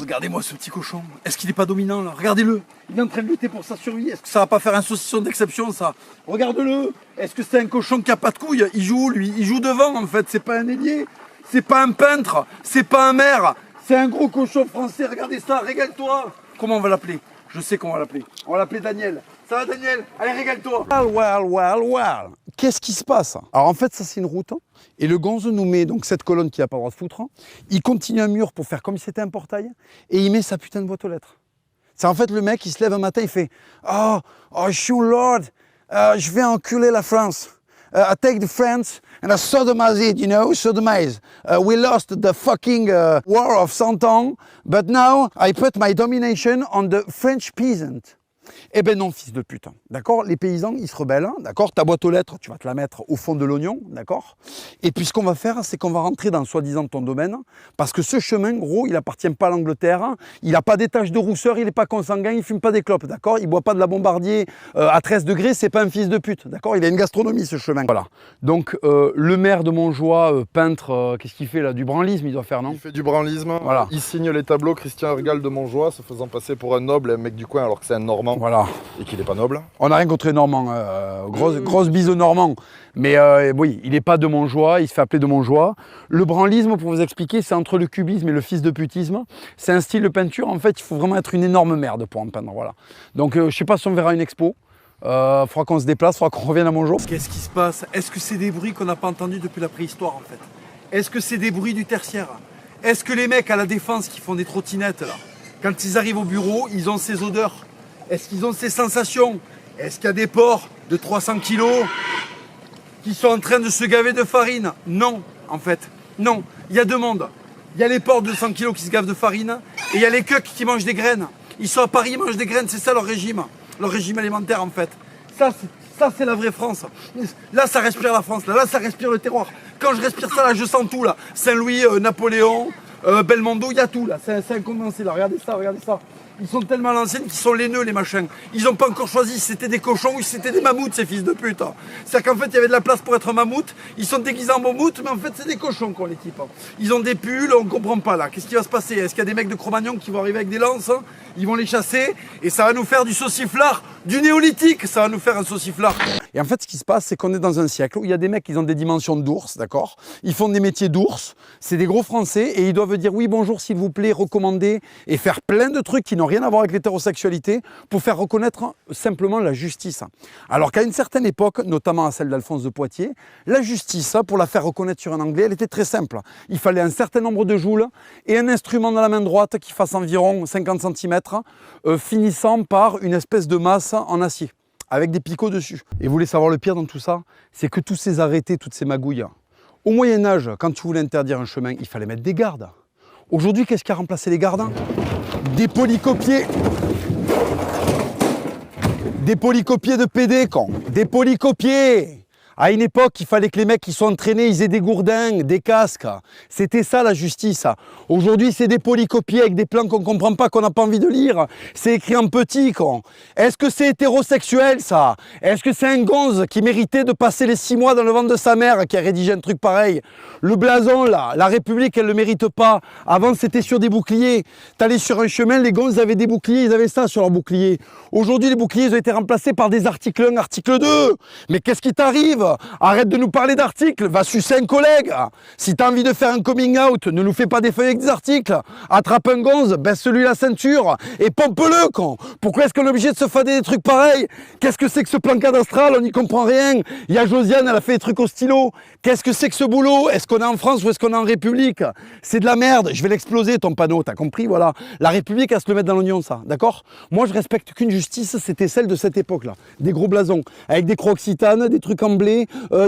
Regardez-moi ce petit cochon. Est-ce qu'il n'est pas dominant là? Regardez-le. Il est en train de lutter pour sa survie. Est-ce que ça va pas faire un saucisson d'exception ça? Regarde-le. Est-ce que c'est un cochon qui a pas de couilles? Il joue où lui? Il joue devant en fait. C'est pas un ailier. C'est pas un peintre. C'est pas un maire. C'est un gros cochon français. Regardez ça. Régale-toi. Comment on va l'appeler? Je sais comment on va l'appeler. On va l'appeler Daniel. Ça va Daniel? Allez régale-toi. Well. Qu'est-ce qui se passe? Alors en fait ça c'est une route. Et le gonze nous met donc cette colonne qui n'a pas le droit de foutre. Il continue un mur pour faire comme si c'était un portail. Et il met sa putain de boîte aux lettres. C'est en fait le mec, il se lève un matin, il fait oh lord, je vais enculer la France. I take the France and I sodomize it, you know, sodomize. We lost the fucking war of 100 ans, but now I put my domination on the French peasant. Eh ben non, fils de pute, d'accord? Les paysans, ils se rebellent, d'accord? Ta boîte aux lettres, tu vas te la mettre au fond de l'oignon, d'accord? Et puis ce qu'on va faire, c'est qu'on va rentrer dans soi-disant ton domaine, parce que ce chemin, gros, il appartient pas à l'Angleterre, il n'a pas des taches de rousseur, il n'est pas consanguin, il fume pas des clopes, d'accord? Il boit pas de la Bombardier à 13 degrés, c'est pas un fils de pute, d'accord? Il a une gastronomie, ce chemin. Voilà. Donc, le maire de Montjoie, peintre, qu'est-ce qu'il fait là? Du branlisme, il doit faire, non? Il fait du branlisme, voilà. Il signe les tableaux, Christian Ergal de Montjoie, se faisant passer pour un noble, un mec du coin, alors que c'est un Normand. Voilà. Et qu'il n'est pas noble. On n'a rien contre les Normands, grosse bise aux Normands. Mais oui, il n'est pas de Montjoie, il se fait appeler de Montjoie. Le branlisme, pour vous expliquer, c'est entre le cubisme et le fils de putisme. C'est un style de peinture, en fait, il faut vraiment être une énorme merde pour en peindre. Voilà. Donc, je ne sais pas si on verra une expo. Faudra qu'on se déplace, faudra qu'on revienne à Montjoie. Qu'est-ce qui se passe? Est-ce que c'est des bruits qu'on n'a pas entendus depuis la préhistoire, en fait? Est-ce que c'est des bruits du tertiaire? Est-ce que les mecs à la Défense qui font des trottinettes, là, quand ils arrivent au bureau, ils ont ces odeurs? Est-ce qu'ils ont ces sensations? Est-ce qu'il y a des porcs de 300 kilos qui sont en train de se gaver de farine? Non, en fait. Non, il y a deux mondes. Il y a les porcs de 100 kilos qui se gavent de farine et il y a les cucks qui mangent des graines. Ils sont à Paris, ils mangent des graines, c'est ça leur régime alimentaire en fait. Ça c'est la vraie France. Là, ça respire la France, là, ça respire le terroir. Quand je respire ça, là, je sens tout, là. Saint-Louis, Napoléon, Belmondo, il y a tout, là. C'est un condensé, là. Regardez ça, regardez ça. Ils sont tellement à l'ancienne qu'ils sont laineux, les machins. Ils n'ont pas encore choisi si c'était des cochons ou si c'était des mammouths, ces fils de pute. C'est-à-dire qu'en fait, il y avait de la place pour être un mammouth. Ils sont déguisés en mammouth, mais en fait, c'est des cochons qu'on les type. Ils ont des pulls, on ne comprend pas là. Qu'est-ce qui va se passer? Est-ce qu'il y a des mecs de Cro-Magnon qui vont arriver avec des lances? Ils vont les chasser et ça va nous faire du sauciflard, du néolithique. Ça va nous faire un sauciflard. Et en fait, ce qui se passe, c'est qu'on est dans un siècle où il y a des mecs qui ont des dimensions d'ours, d'accord? Ils font des métiers d'ours. C'est des gros Français et ils doivent dire oui, bonjour, s'il vous plaît, recommander et faire plein de trucs qui n'ont rien à voir avec l'hétérosexualité pour faire reconnaître simplement la justice. Alors qu'à une certaine époque, notamment à celle d'Alphonse de Poitiers, la justice, pour la faire reconnaître sur un anglais, elle était très simple. Il fallait un certain nombre de joules et un instrument dans la main droite qui fasse environ 50 cm, finissant par une espèce de masse en acier, avec des picots dessus. Et vous voulez savoir le pire dans tout ça? C'est que tous ces arrêtés, toutes ces magouilles, au Moyen-Âge, quand tu voulais interdire un chemin, il fallait mettre des gardes. Aujourd'hui, qu'est-ce qui a remplacé les gardes? Des polycopiers. Des polycopiers de PD, con. Des polycopiers. À une époque, il fallait que les mecs qui sont entraînés, ils aient des gourdins, des casques. C'était ça la justice. Aujourd'hui, c'est des polycopiés avec des plans qu'on ne comprend pas, qu'on n'a pas envie de lire. C'est écrit en petit, con. Est-ce que c'est hétérosexuel, ça? Est-ce que c'est un gonze qui méritait de passer les 6 mois dans le ventre de sa mère qui a rédigé un truc pareil? Le blason, là, la République, elle ne le mérite pas. Avant, c'était sur des boucliers. T'allais sur un chemin, les gonzes avaient des boucliers, ils avaient ça sur leurs boucliers. Aujourd'hui, les boucliers, ils ont été remplacés par des articles 1, article 2. Mais qu'est-ce qui t'arrive? Arrête de nous parler d'articles, va sucer un collègue. Si t'as envie de faire un coming out, ne nous fais pas des feuilles avec des articles. Attrape un gonze, baisse-lui la ceinture et pompe-le, con. Pourquoi est-ce qu'on est obligé de se fader des trucs pareils? Qu'est-ce que c'est que ce plan cadastral? On n'y comprend rien. Il y a Josiane, elle a fait des trucs au stylo. Qu'est-ce que c'est que ce boulot? Est-ce qu'on est en France ou est-ce qu'on est en République? C'est de la merde. Je vais l'exploser, ton panneau, t'as compris? Voilà. La République, elle se le met dans l'oignon, ça. D'accord? Moi, je respecte qu'une justice, c'était celle de cette époque-là. Des gros blasons, avec des croix occitanes, des trucs en blé,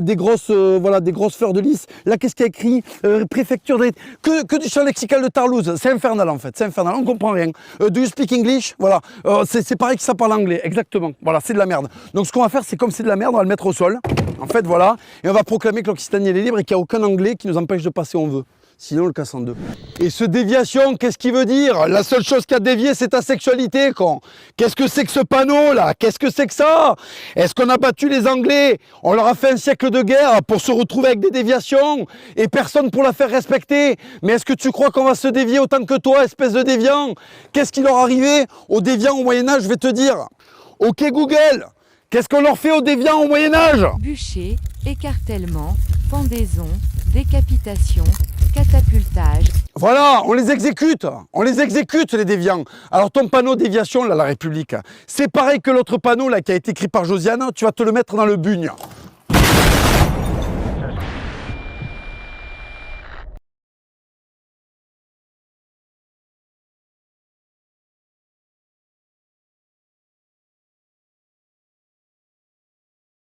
des grosses fleurs de lys. Là, qu'est-ce qu'il y a écrit? Préfecture de... Que du champ lexical de Tarlouse. C'est infernal, en fait. C'est infernal. On ne comprend rien. Do you speak English? Voilà. C'est pareil que ça parle anglais. Exactement. Voilà, c'est de la merde. Donc, ce qu'on va faire, c'est comme c'est de la merde, on va le mettre au sol. En fait, voilà. Et on va proclamer que l'Occitanie, elle est libre et qu'il n'y a aucun anglais qui nous empêche de passer où on veut. sinon on le casse en deux. Et ce déviation, qu'est-ce qu'il veut dire? La seule chose qui a dévié, c'est ta sexualité, con. Qu'est-ce que c'est que ce panneau, là? Qu'est-ce que c'est que ça? Est-ce qu'on a battu les Anglais? On leur a fait un siècle de guerre pour se retrouver avec des déviations et personne pour la faire respecter. Mais est-ce que tu crois qu'on va se dévier autant que toi, espèce de déviant? Qu'est-ce qui leur arrivait aux déviants au Moyen-Âge? Je vais te dire. Ok Google, qu'est-ce qu'on leur fait aux déviants au Moyen-Âge? Bûcher, écartèlement, pendaison, décapitation, catapultage. Voilà, on les exécute les déviants. Alors ton panneau déviation, là, la République, c'est pareil que l'autre panneau là qui a été écrit par Josiane, tu vas te le mettre dans le bugne.